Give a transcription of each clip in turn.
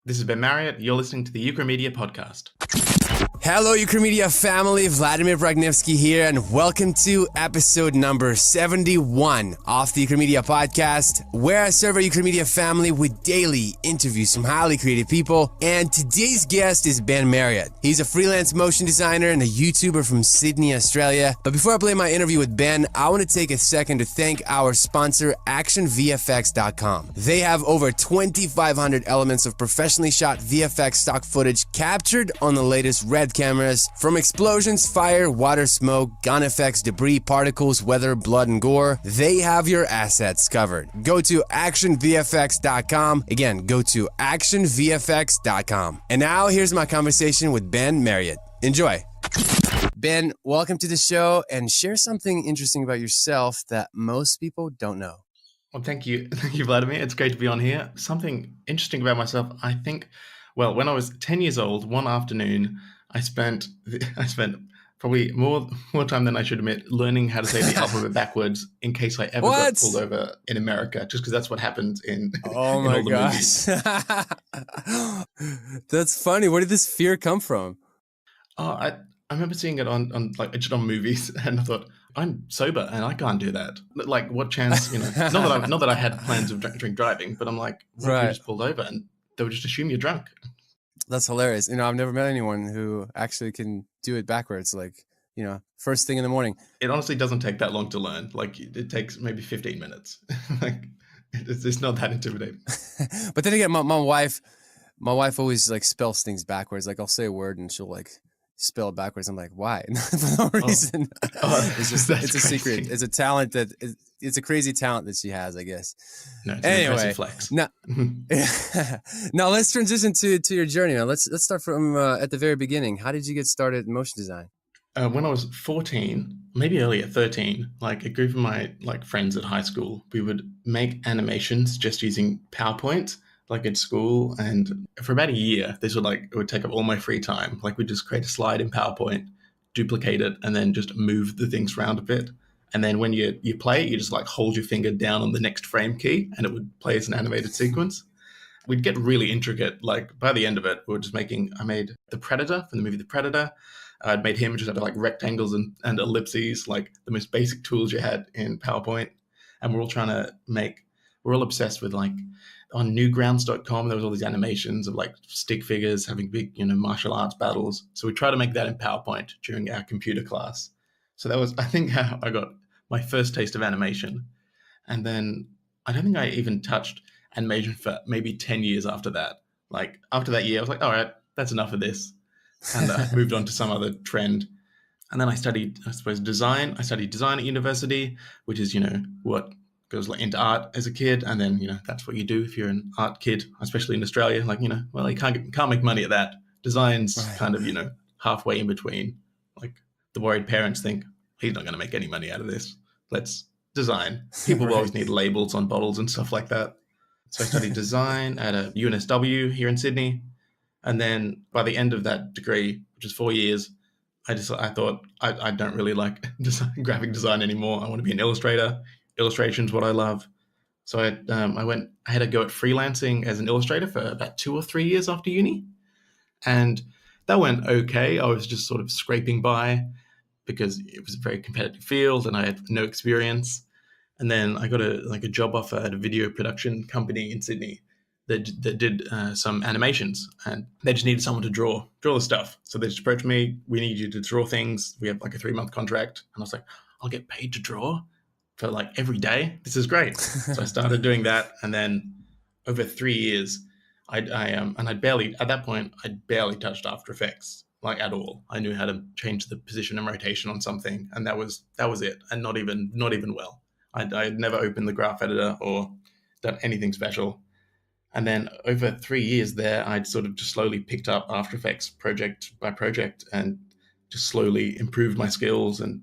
This is Ben Marriott. You're listening to the Ukramedia podcast. Hello, Ukramedia family. Vladimir Bragnievsky here, and welcome to episode number 71 of the Ukramedia podcast, where I serve our Ukramedia family with daily interviews from highly creative people. And today's guest is Ben Marriott. He's a freelance motion designer and a YouTuber from Sydney, Australia. But before I play my interview with Ben, I want to take a second to thank our sponsor, actionvfx.com. They have over 2,500 elements of professionally shot VFX stock footage captured on the latest Red cameras, from explosions, fire, water, smoke, gun effects, debris, particles, weather, blood, and gore. They have your assets covered. Go to actionvfx.com. Again, go to actionvfx.com. And now here's my conversation with Ben Marriott. Enjoy. Ben, welcome to the show, and share something interesting about yourself that most people don't know. Well, thank you. Thank you, Vladimir. It's great to be on here. Something interesting about myself, I think, well, when I was 10 years old, one afternoon, I spent probably more time than I should admit learning how to say the alphabet backwards in case I ever got pulled over in America, just because that's what happens in oh in my all the gosh. Movies. That's funny. Where did this fear come from? Oh, I remember seeing it on just on movies, and I thought, I'm sober and I can't do that. Like, what chance? Not that I had plans of drink driving, but I'm like, what if you just pulled over and they would just assume you're drunk? That's hilarious. I've never met anyone who actually can do it backwards, first thing in the morning. It honestly doesn't take that long to learn. Like, it takes maybe 15 minutes. Like, it's not that intimidating. But then again, my wife always spells things backwards. Like, I'll say a word and she'll spell it backwards. I'm like, why? For no reason. It's a secret. It's a talent it's a crazy talent that she has, I guess. No, it's an impressive flex. Now let's transition to your journey. Now let's start from at the very beginning. How did you get started in motion design? When I was 14, maybe earlier, 13, a group of my friends at high school, we would make animations just using PowerPoint, at school. And for about a year, this it would take up all my free time. We'd just create a slide in PowerPoint, duplicate it, and then just move the things around a bit. And then when you play it, you just hold your finger down on the next frame key and it would play as an animated sequence. We'd get really intricate. By the end of it, I made the Predator from the movie The Predator. I'd made him just out of rectangles and ellipses, the most basic tools you had in PowerPoint. And we're all obsessed with on newgrounds.com, there was all these animations of stick figures having big, martial arts battles. So we tried to make that in PowerPoint during our computer class. So that was, I think, how I got my first taste of animation. And then I don't think I even touched animation for maybe 10 years after that. After that year, I was like, all right, that's enough of this. And I moved on to some other trend. And then I studied, design. I studied design at university, which is, what goes into art as a kid. And then, that's what you do if you're an art kid, especially in Australia. You can't make money at that. Design's right. Kind of, halfway in between. The worried parents think, he's not going to make any money out of this. Let's design. People will always need labels on bottles and stuff like that. So I studied design at a UNSW here in Sydney. And then by the end of that degree, which is 4 years, I thought I don't really like graphic design anymore. I want to be an illustrator. Illustration's what I love. So I had a go at freelancing as an illustrator for about 2 or 3 years after uni. And that went okay. I was just sort of scraping by because it was a very competitive field and I had no experience. And then I got a job offer at a video production company in Sydney that did some animations, and they just needed someone to draw the stuff. So they just approached me. We need you to draw things. We have a 3-month contract. And I was like, I'll get paid to draw for every day. This is great. So I started doing that. And then over 3 years, I at that point, I'd barely touched After Effects. At all. I knew how to change the position and rotation on something, and that was it, and not even well. I'd never opened the graph editor or done anything special. And then over 3 years there, I'd sort of just slowly picked up After Effects project by project and just slowly improved my skills. And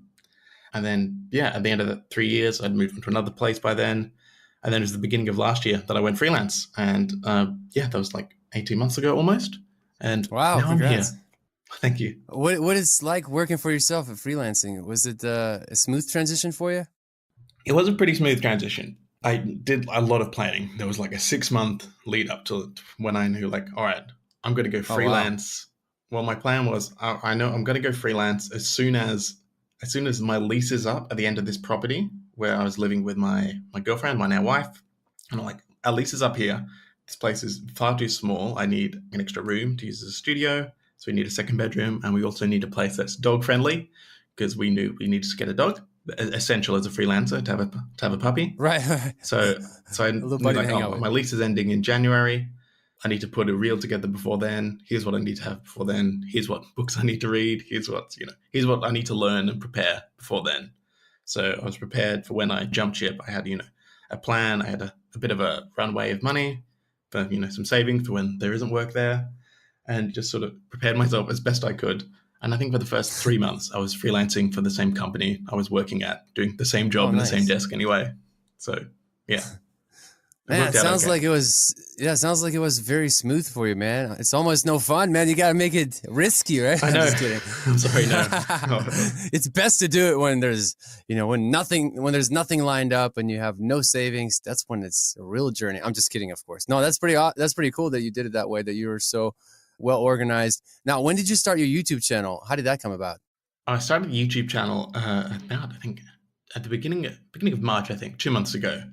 then, at the end of the 3 years, I'd moved on to another place by then. And then it was the beginning of last year that I went freelance. And that was 18 months ago almost. And wow, now congrats. I'm here. Thank you. What is like working for yourself at freelancing? Was it a smooth transition for you? It was a pretty smooth transition. I did a lot of planning. There was like a 6 month lead up to when I knew, like, all right, I'm going to go Oh wow. freelance. Well, my plan was, I know I'm going to go freelance as soon as my lease is up at the end of this property where I was living with my girlfriend, my now wife. And I'm like, our lease is up here. This place is far too small. I need an extra room to use as a studio. So we need a second bedroom, and we also need a place that's dog friendly because we knew we needed to get a dog. Essential as a freelancer to have a puppy. Right. So I A little knew, buddy to like, hang oh, out with. my lease is ending in January. I need to put a reel together before then. Here's what I need to have before then. Here's what books I need to read. Here's what I need to learn and prepare before then. So I was prepared for when I jumped ship. I had, a plan. I had a bit of a runway of money for, some savings for when there isn't work there, and just sort of prepared myself as best I could. And I think for the first 3 months, I was freelancing for the same company I was working at, doing the same Oh job in the same nice. desk anyway. So yeah, it Man, it worked out sounds okay. like it was yeah, it sounds like it was very smooth for you, man. It's almost no fun, man. You gotta make it risky, right? I I'm know. just kidding. I'm sorry, no. It's best to do it when there's when there's nothing lined up and you have no savings. That's when it's a real journey. I'm just kidding, of course. No, that's pretty cool that you did it that way, that you were so well organized. Now, when did you start your YouTube channel? How did that come about? I started a YouTube channel about, I think, at the beginning of March. I think 2 months ago,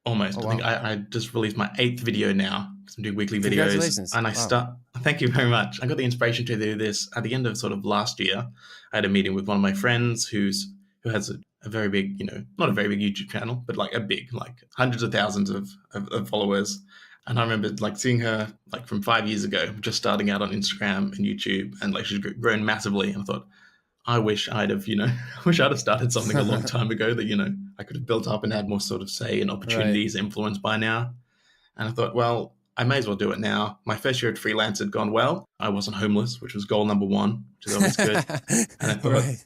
Oh almost. I think wow. I just released my eighth video now because I'm doing weekly videos, Congratulations. and I Wow. start. Thank you very much. I got the inspiration to do this at the end of sort of last year. I had a meeting with one of my friends who has a very big, not a very big YouTube channel, but like a big, like hundreds of thousands of followers. And I remember like seeing her like from 5 years ago, just starting out on Instagram and YouTube, and like she's grown massively. And I thought, I wish I'd have, I wish I'd have started something a long time ago that, I could have built up and had more sort of say and Right. opportunities, influence by now. And I thought, well, I may as well do it now. My first year at freelance had gone well. I wasn't homeless, which was goal number one, which is always good. And I thought, Right.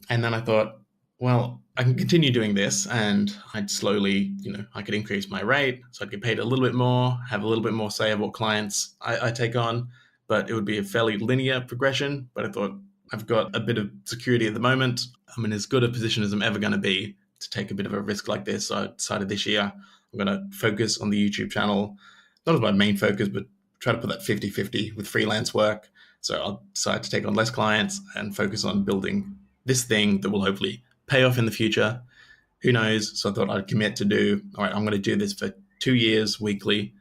and then I thought, well, I can continue doing this, and I'd slowly, I could increase my rate. So I'd get paid a little bit more, have a little bit more say of what clients I take on, but it would be a fairly linear progression. But I thought, I've got a bit of security at the moment. I'm in as good a position as I'm ever going to be to take a bit of a risk like this. So I decided this year I'm going to focus on the YouTube channel, not as my main focus, but try to put that 50-50 with freelance work. So I'll decide to take on less clients and focus on building this thing that will hopefully pay off in the future. Who knows? So I thought I'd commit to do, all right, I'm going to do this for 2 years weekly,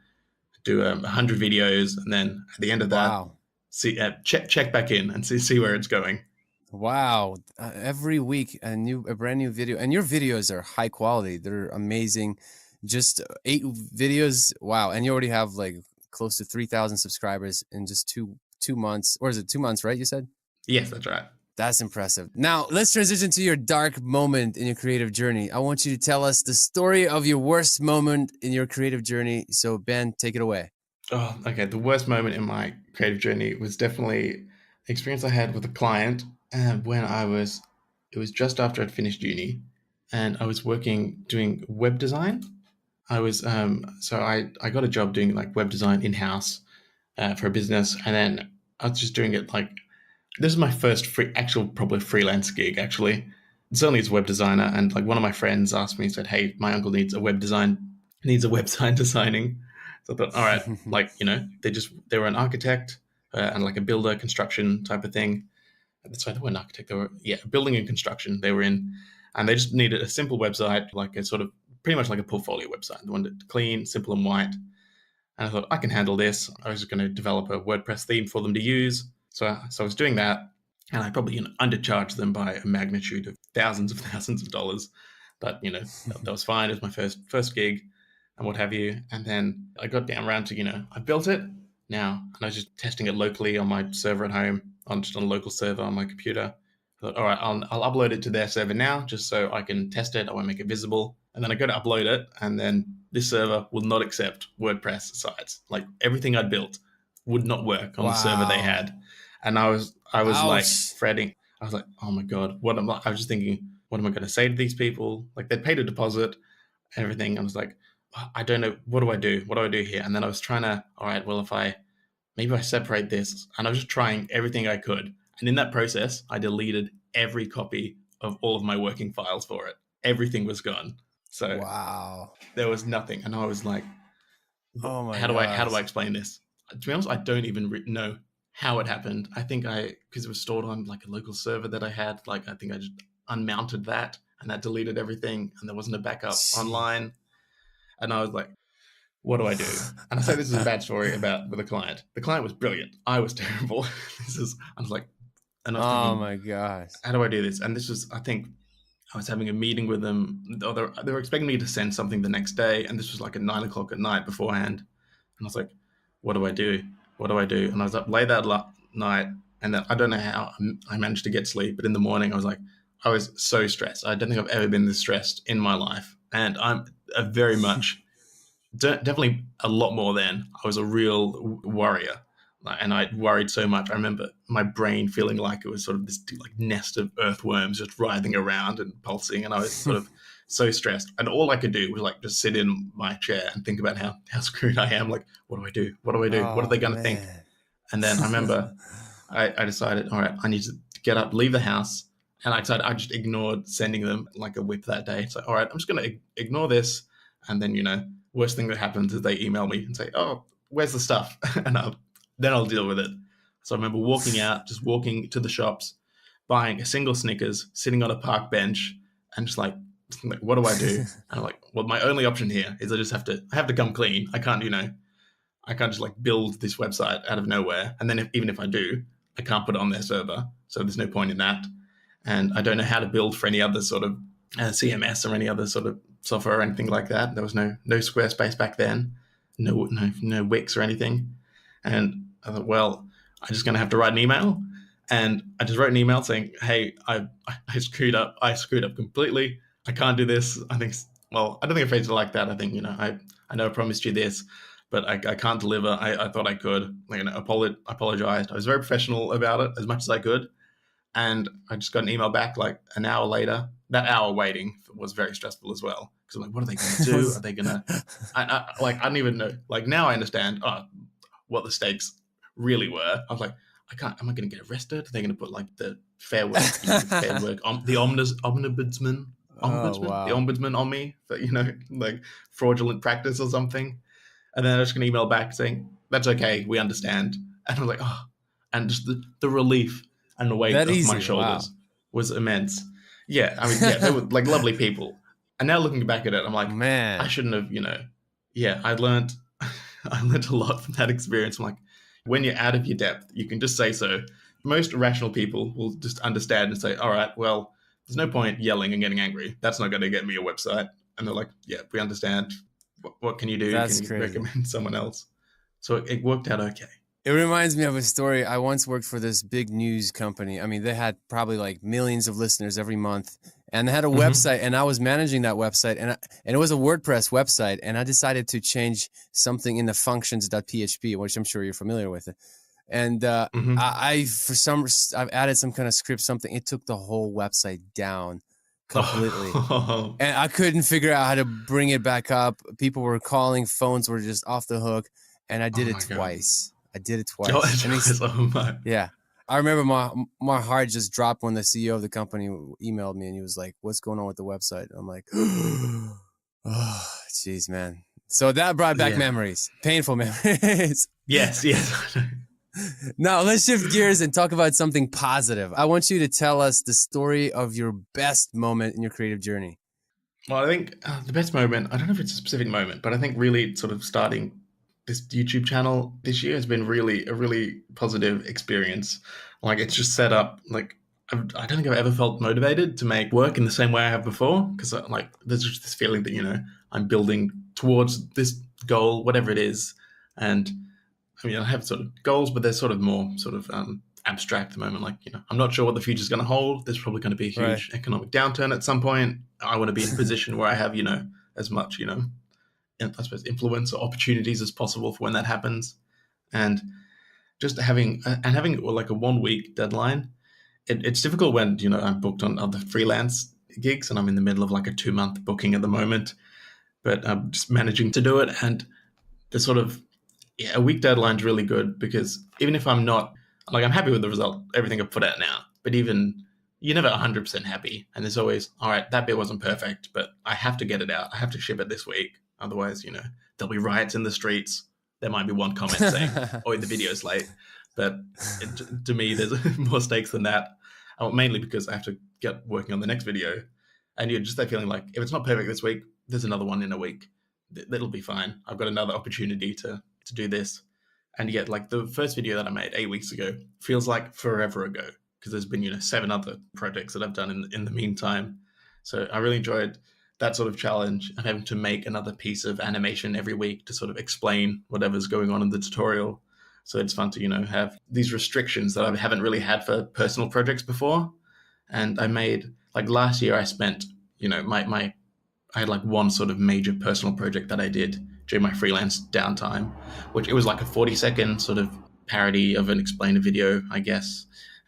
do 100 videos, and then at the end of that, Wow. see check back in and see where it's going. Wow. Every week a brand new video, and your videos are high quality. They're amazing. Just 8 videos. Wow. And you already have like close to 3,000 subscribers in just two months. Or is it 2 months, right? You said? Yes, that's right. That's impressive. Now, let's transition to your dark moment in your creative journey. I want you to tell us the story of your worst moment in your creative journey. So, Ben, take it away. Oh, okay. The worst moment in my creative journey was definitely the experience I had with a client when it was just after I'd finished uni, and I was working doing web design. I got a job doing like web design in house for a business, and then I was just doing it like this is my first actual probably freelance gig actually. It's only as a web designer, and like one of my friends asked me, said, "Hey, my uncle needs a website designing." So I thought, all right, like they were an architect and like a builder construction type of thing. That's why they were an architect. They were building and construction. They were in, and they just needed a simple website, like a sort of pretty much like a portfolio website. They wanted it clean, simple, and white. And I thought, I can handle this. I was just going to develop a WordPress theme for them to use. So I was doing that, and I probably undercharged them by a magnitude of thousands of dollars. But that was fine. It was my first gig, and what have you. And then I got down around to I built it now, and I was just testing it locally on my server at home, on a local server on my computer. I thought, all right, I'll upload it to their server now, just so I can test it. I won't make it visible. And then I go to upload it, and then this server will not accept WordPress sites. Like everything I'd built would not work on the server they Wow. had. And I was like Ouch. fretting. I was like, oh my God, I was just thinking, what am I going to say to these people? Like they'd paid a deposit and everything. I was like, I don't know. What do I do? What do I do here? And then I was trying to, all right, well, maybe I separate this. And I was just trying everything I could. And in that process, I deleted every copy of all of my working files for it. Everything was gone. So Wow. there was nothing. And I was like, Oh my how do I gosh. explain this? To be honest, I don't even know how it happened. I think because it was stored on like a local server that I had, like I think I just unmounted that and that deleted everything and there wasn't a backup Gee. online. And I was like, what do I do? And I say this is a bad story about with a client. The client was brilliant. I was terrible. I was like, and I was Oh thinking, my gosh. how do I do this? And this was, I think, I was having a meeting with them. They were expecting me to send something the next day, and this was like at 9 o'clock at night beforehand. And I was like, what do I do? What do I do? And I was up late that night, and then I don't know how I managed to get sleep, but in the morning I was so stressed. I don't think I've ever been this stressed in my life, and I'm a very much definitely a lot more then. I was a real warrior, and I worried so much. I remember my brain feeling like it was sort of this like nest of earthworms just writhing around and pulsing, and I was sort of so stressed. And all I could do was like just sit in my chair and think about how screwed I am. Like, what do I do? What do I do? What are Oh they going to think? man. And then I remember I decided, all right, I need to get up, leave the house. And I decided I just ignored sending them like a whip that day. So, all right, I'm just going to ignore this. And then, worst thing that happens is they email me and say, oh, where's the stuff? And then I'll deal with it. So I remember walking out, just walking to the shops, buying a single Snickers, sitting on a park bench, and just like, what do I do? And I'm like, well, my only option here is I have to come clean. I can't just like build this website out of nowhere. And then even if I do, I can't put it on their server. So there's no point in that. And I don't know how to build for any other sort of CMS or any other sort of software or anything like that. There was no Squarespace back then, no Wix or anything. And I thought, well, I'm just going to have to write an email. And I just wrote an email saying, hey, I screwed up. I screwed up completely. I can't do this. I think, well, I don't think I phrased it like that. I think, I know I promised you this, but I can't deliver. I thought I could. Apologized. I was very professional about it as much as I could. And I just got an email back like an hour later. That hour waiting was very stressful as well. Because I'm like, what are they going to do? Are they going to, I don't even know. Like now I understand what the stakes really were. I was like, am I going to get arrested? Are they going to put like the Fair Work, the ombudsman, Oh the wow. ombudsman on me for, like fraudulent practice or something? And then I just going to email back saying, that's okay. We understand. And I was like, oh, and just the relief and the weight That off my easy. Wow. shoulders was immense. Yeah, I mean, yeah, they were like lovely people. And now looking back at it, I'm like, I Man. shouldn't have, yeah, I learned, I learned a lot from that experience. I'm like, when you're out of your depth, you can just say so. Most rational people will just understand and say, all right, well, there's no point yelling and getting angry. That's not going to get me a website. And they're like, yeah, we understand. What can you do? That's Can you crazy. recommend someone else? So it worked out okay. It reminds me of a story. I once worked for this big news company. I mean, they had probably like millions of listeners every month, and they had a Mm-hmm. website, and I was managing that website, and it was a WordPress website, and I decided to change something in the functions.php, which I'm sure you're familiar with it. And Mm-hmm. I've added some kind of script, something. It took the whole website down completely. Oh, And I couldn't figure out how to bring it back up. People were calling, phones were just off the hook, and I oh did it my god. twice. I did it Oh, twice, and oh my. yeah, I remember my heart just dropped when the CEO of the company emailed me, and he was like, "What's going on with the website?" I'm like, "Oh, jeez, man." So that brought back Yeah. memories, painful memories. Yes. Yes. Now let's shift gears and talk about something positive. I want you to tell us the story of your best moment in your creative journey. Well, I think the best moment, I don't know if it's a specific moment, but I think really sort of starting this YouTube channel this year has been really a really positive experience. Like it's just set up, like, I don't think I've ever felt motivated to make work in the same way I have before. Because like there's just this feeling that, I'm building towards this goal, whatever it is. And I mean, I have sort of goals, but they're sort of more sort of abstract at the moment. Like, I'm not sure what the future's going to hold. There's probably going to be a Right. huge economic downturn at some point. I want to be in a position where I have, as much, I suppose, influence or opportunities as possible for when that happens. And just having like a 1 week deadline, it's difficult when, I'm booked on other freelance gigs and I'm in the middle of like a 2 month booking at the moment, but I'm just managing to do it. And the sort of, yeah, a week deadline is really good because even if I'm not like I'm happy with the result, everything I put out now, but even you're never 100% happy. And there's always, all right, that bit wasn't perfect, but I have to get it out. I have to ship it this week. Otherwise, there'll be riots in the streets. There might be one comment saying, oh, the video's late. But to me, there's more stakes than that. Mainly because I have to get working on the next video. And you're just that feeling like, if it's not perfect this week, there's another one in a week. That'll be fine. I've got another opportunity to do this. And yet, like the first video that I made 8 weeks ago feels like forever ago, because there's been 7 other projects that I've done in the meantime. So I really enjoyed that sort of challenge and having to make another piece of animation every week to sort of explain whatever's going on in the tutorial. So it's fun to have these restrictions that I haven't really had for personal projects before. And I made, like, last year I spent I had like one sort of major personal project that I did during my freelance downtime, which it was like a 40-second sort of parody of an explainer video, I guess.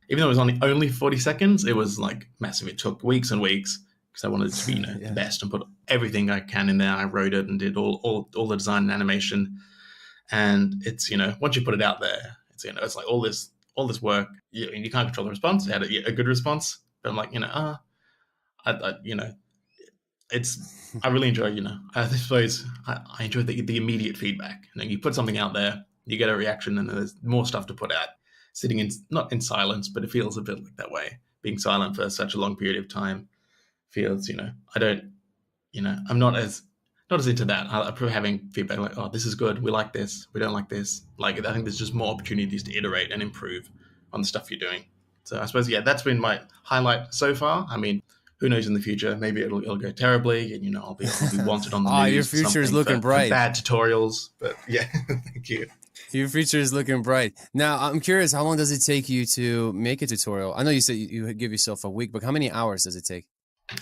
Even though it was only 40 seconds, it was like massive. It took weeks and weeks because I wanted it to be Yeah. the best and put everything I can in there. I wrote it and did all the design and animation. And it's once you put it out there, it's like all this work. You can't control the response. I had a good response, but I'm like I really enjoy, I suppose I enjoy the immediate feedback. You put something out there, you get a reaction, and there's more stuff to put out. Sitting not in silence, but it feels a bit like that way. Being silent for such a long period of time feels, I don't, I'm not as into that. I prefer having feedback like, oh, this is good, we like this, we don't like this. Like, I think there's just more opportunities to iterate and improve on the stuff you're doing. So I suppose, that's been my highlight so far. I mean, who knows in the future? Maybe it'll go terribly, and I'll be wanted on the Oh, news. your future is looking bright. For bad tutorials, but yeah, thank you. Your future is looking bright. Now, I'm curious, how long does it take you to make a tutorial? I know you said you give yourself a week, but how many hours does it take?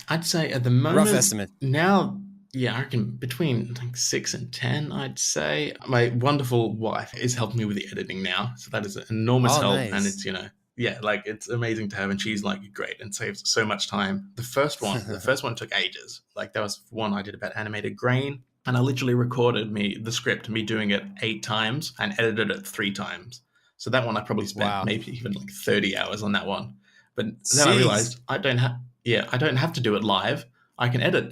I'd say at the moment, rough estimate. Now, I reckon between like 6 and 10, I'd say. My wonderful wife is helping me with the editing now, so that is an enormous help. Nice. And it's it's amazing to have, and she's like great and saves so much time. The first one took ages. Like, that was one I did about animated grain, and I literally recorded the script, me doing it 8 times and edited it 3 times. So that one I probably spent maybe even like 30 hours on that one. But then I realized I don't have to do it live. I can edit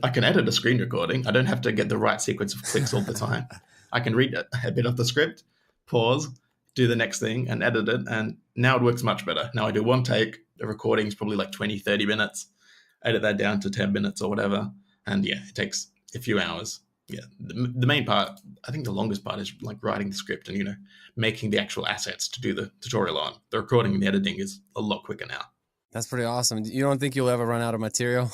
a screen recording. I don't have to get the right sequence of clicks all the time. I can read a bit of the script, pause, do the next thing, and edit it. And now it works much better. Now I do one take. The recording is probably like 20, 30 minutes. Edit that down to 10 minutes or whatever. And it takes a few hours. Yeah, the main part, I think the longest part, is like writing the script and, making the actual assets to do the tutorial on. The recording and the editing is a lot quicker now. That's pretty awesome. You don't think you'll ever run out of material?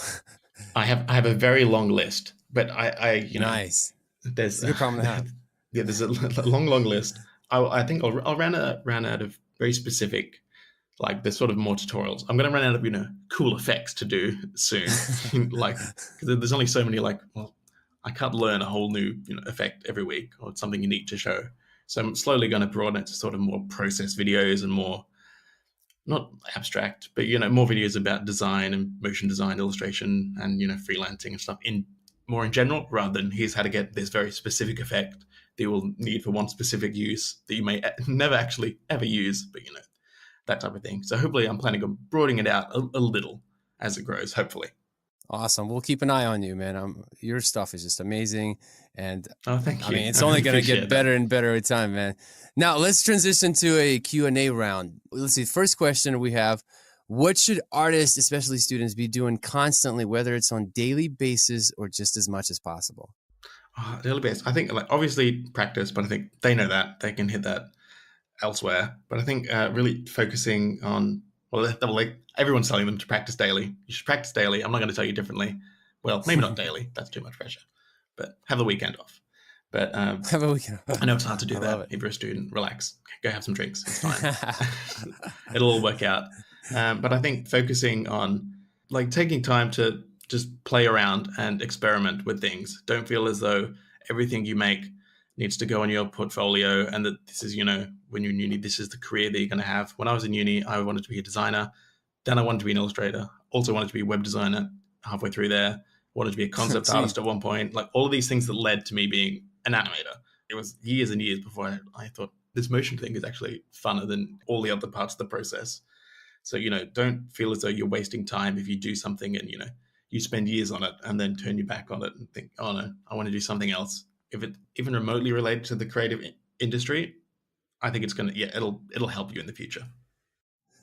I have a very long list, but I nice. There's a good problem to have. Yeah, there's a long list. I think I'll run out of very specific, like, there's sort of more tutorials. I'm going to run out of cool effects to do soon. Like, because there's only so many. Like, well, I can't learn a whole new effect every week or something unique to show. So I'm slowly going to broaden it to sort of more process videos and more, not abstract, but more videos about design and motion design, illustration, and freelancing and stuff in general, rather than here's how to get this very specific effect that you will need for one specific use that you may never actually ever use, but that type of thing. So hopefully I'm planning on broadening it out a little as it grows, hopefully. Awesome. We'll keep an eye on you, man. Your stuff is just amazing. And thank you. I mean, it's only going to get better and better with time, man. Now let's transition to a Q&A round. Let's see. First question we have: what should artists, especially students, be doing constantly, whether it's on daily basis or just as much as possible? Daily basis. I think, like, obviously practice, but I think they know that they can hit that elsewhere. But I think really focusing on, like, everyone's telling them to practice daily. You should practice daily. I'm not going to tell you differently. Well, maybe not daily. That's too much pressure. But have the weekend off. But have a weekend off. I know it's hard to do that. If you're a student, relax. Go have some drinks. It's fine. It'll all work out. But I think focusing on, like, taking time to just play around and experiment with things. Don't feel as though everything you make needs to go on your portfolio and that this is, when you're in uni, this is the career that you're going to have. When I was in uni, I wanted to be a designer. Then I wanted to be an illustrator. Also wanted to be a web designer halfway through there. Wanted to be a concept artist at one point. Like, all of these things that led to me being an animator. It was years and years before I thought this motion thing is actually funner than all the other parts of the process. So, don't feel as though you're wasting time if you do something and, you spend years on it and then turn your back on it and think, oh no, I want to do something else. If it even remotely related to the creative industry, I think it's going to, yeah, it'll help you in the future.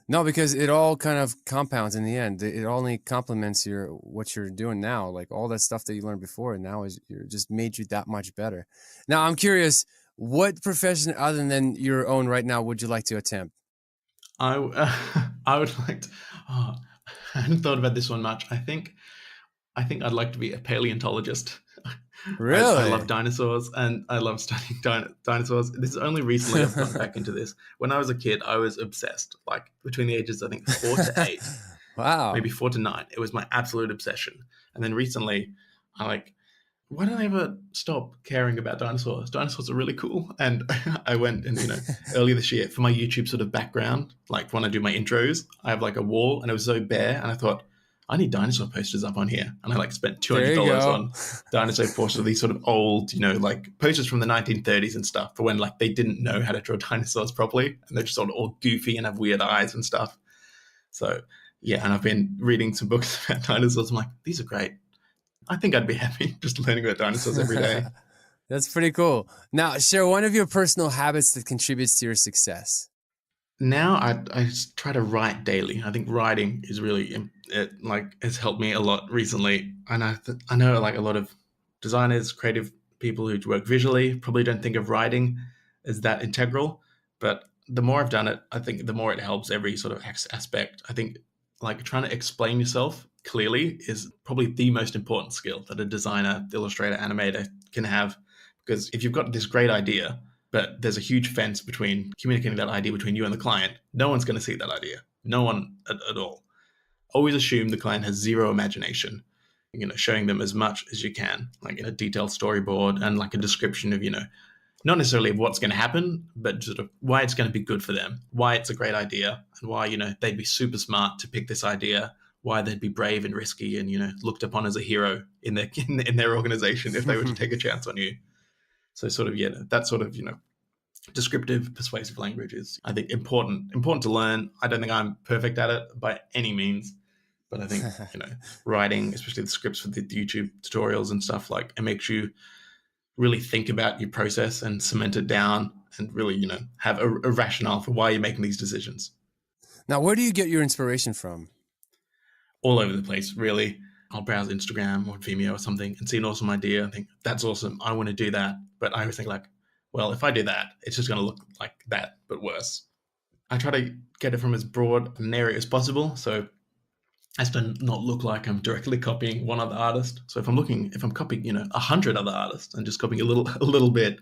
No, because it all kind of compounds in the end. It only complements what you're doing now. Like all that stuff that you learned before, and now is you're just made you that much better. Now, I'm curious, what profession other than your own right now would you like to attempt? I would like to. Oh, I hadn't thought about this one much. I think I'd like to be a paleontologist. I love Really? dinosaurs and I love studying dinosaurs. This is only recently I've gotten back into this. When I was a kid, I was obsessed. Like between the ages, I think 4 to 8, maybe Wow. 4 to 9. It was my absolute obsession. And then recently, I like, why did I ever stop caring about dinosaurs? Dinosaurs are really cool. And I went and, earlier this year for my YouTube sort of background, like when I do my intros, I have like a wall and it was so bare. And I thought, I need dinosaur posters up on here. And I like spent There you $200 go. on dinosaur posters of these sort of old, like posters from the 1930s and stuff for when like they didn't know how to draw dinosaurs properly. And they're just sort of all goofy and have weird eyes and stuff. So yeah, and I've been reading some books about dinosaurs. I'm like, these are great. I think I'd be happy just learning about dinosaurs every day. That's pretty cool. Now, share one of your personal habits that contributes to your success. Now I try to write daily. I think writing is really it like has helped me a lot recently. And I know like a lot of designers, creative people who work visually probably don't think of writing as that integral. But the more I've done it, I think the more it helps every sort of aspect. I think like trying to explain yourself clearly is probably the most important skill that a designer, illustrator, animator can have. Because if you've got this great idea, but there's a huge fence between communicating that idea between you and the client, no one's going to see that idea. No one at all. Always assume the client has zero imagination. Showing them as much as you can, like in a detailed storyboard and like a description of, not necessarily of what's going to happen, but sort of why it's going to be good for them, why it's a great idea, and why, they'd be super smart to pick this idea, why they'd be brave and risky and, looked upon as a hero in their in their organization if they were to take a chance on you. So sort of, yeah, that sort of, descriptive, persuasive language is, I think, important to learn. I don't think I'm perfect at it by any means, but I think, writing, especially the scripts for the YouTube tutorials and stuff, like it makes you really think about your process and cement it down and really, have a rationale for why you're making these decisions. Now, where do you get your inspiration from? All over the place, really. I'll browse Instagram or Vimeo or something and see an awesome idea and think, that's awesome. I want to do that. But I always think like, well, if I do that, it's just going to look like that, but worse. I try to get it from as broad an area as possible. So as to not look like I'm directly copying one other artist. So if I'm copying, 100 other artists and just copying a little bit,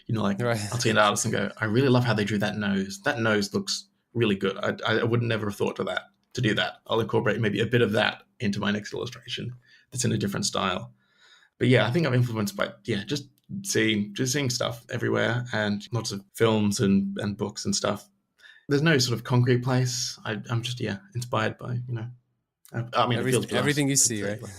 like Right. I'll see an artist and go, I really love how they drew that nose. That nose looks really good. I would never have thought to do that. I'll incorporate maybe a bit of that into my next illustration that's in a different style. But yeah, I think I'm influenced by, just seeing stuff everywhere and lots of films and books and stuff. There's no sort of concrete place. I'm just, inspired by, I mean, it feels Everything you to see, say, right? but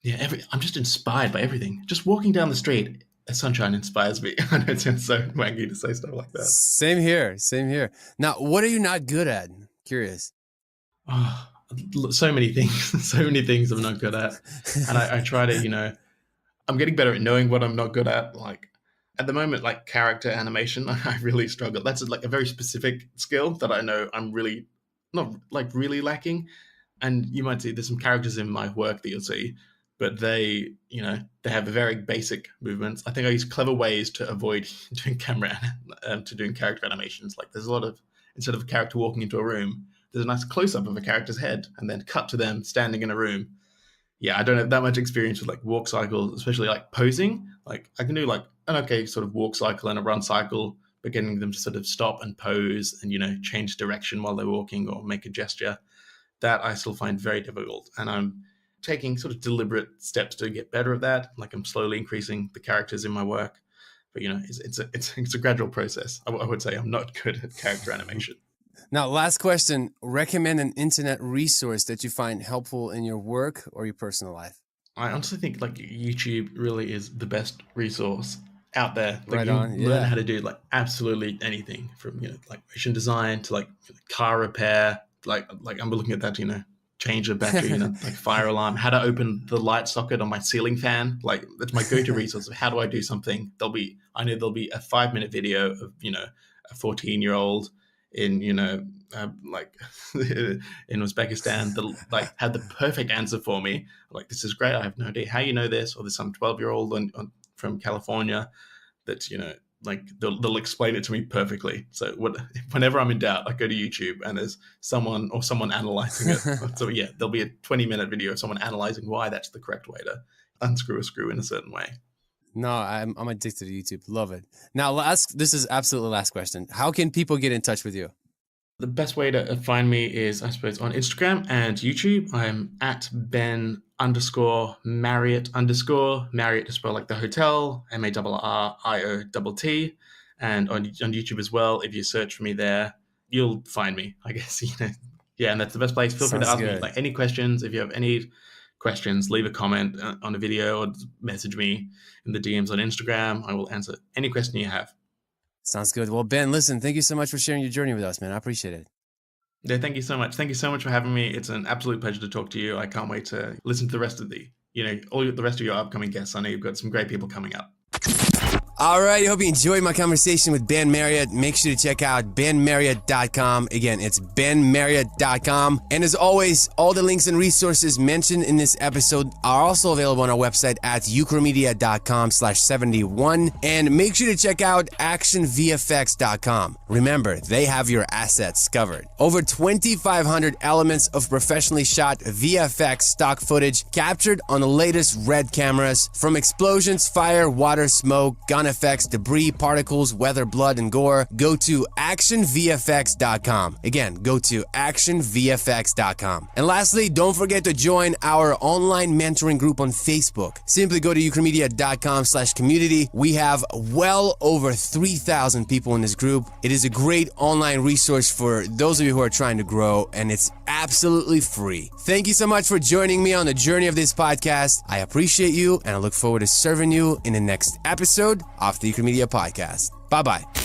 yeah, I'm just inspired by everything. Just walking down the street, sunshine inspires me. I know it sounds so wanky to say stuff like that. Same here. Same here. Now, what are you not good at? Curious. Oh, so many things, so many things I'm not good at, and I try to, I'm getting better at knowing what I'm not good at. Like at the moment, like character animation, I really struggle. That's like a very specific skill that I know I'm really not like really lacking. And you might see there's some characters in my work that you'll see, but they have very basic movements. I think I use clever ways to avoid doing to doing character animations. Like there's a lot of, instead of a character walking into a room, there's a nice close up of a character's head and then cut to them standing in a room. Yeah, I don't have that much experience with like walk cycles, especially like posing. Like I can do like an okay sort of walk cycle and a run cycle, but getting them to sort of stop and pose and change direction while they're walking or make a gesture, that I still find very difficult. And I'm taking sort of deliberate steps to get better at that. Like I'm slowly increasing the characters in my work, but it's a gradual process. I would say I'm not good at character animation. Now, last question. Recommend an internet resource that you find helpful in your work or your personal life. I honestly think like YouTube really is the best resource out there. Like Right you on. learn Yeah. how to do like absolutely anything from like motion design to like car repair like I'm looking at that, change the battery, like fire alarm, how to open the light socket on my ceiling fan. Like that's my go-to resource of how do I do something. I know there'll be a 5-minute video of, a 14-year-old in, like in Uzbekistan that like had the perfect answer for me. Like, this is great. I have no idea how you know this. Or there's some 12-year-old from California that's, like they'll explain it to me perfectly. So whenever I'm in doubt, I go to YouTube and there's someone analyzing it. So yeah, there'll be a 20-minute video of someone analyzing why that's the correct way to unscrew a screw in a certain way. No, I'm addicted to YouTube. Love it. Now, this is absolutely last question. How can people get in touch with you? The best way to find me is, I suppose, on Instagram and YouTube. I'm at Ben _Marriott _ Marriott to spell like the hotel, MARRIOTT. And on YouTube as well, if you search for me there, you'll find me, I guess. Yeah, and that's the best place. Feel free to ask me like any questions. If you have any questions, leave a comment on a video or message me in the DMs on Instagram. I will answer any question you have. Sounds good. Well, Ben, listen, thank you so much for sharing your journey with us, man. I appreciate it. Yeah, thank you so much. Thank you so much for having me. It's an absolute pleasure to talk to you. I can't wait to listen to the rest of all the rest of your upcoming guests. I know you've got some great people coming up. All right, I hope you enjoyed my conversation with Ben Marriott. Make sure to check out benmarriott.com. Again, it's benmarriott.com. And as always, all the links and resources mentioned in this episode are also available on our website at Ukramedia.com/71. And make sure to check out actionvfx.com. Remember, they have your assets covered. Over 2,500 elements of professionally shot VFX stock footage captured on the latest RED cameras, from explosions, fire, water, smoke, gun effects, debris, particles, weather, blood, and gore. Go to actionvfx.com. Again, go to actionvfx.com. And lastly, don't forget to join our online mentoring group on Facebook. Simply go to Ukramedia.com/community. We have well over 3,000 people in this group. It is a great online resource for those of you who are trying to grow, and it's absolutely free. Thank you so much for joining me on the journey of this podcast. I appreciate you, and I look forward to serving you in the next episode of the Ukramedia podcast. Bye-bye.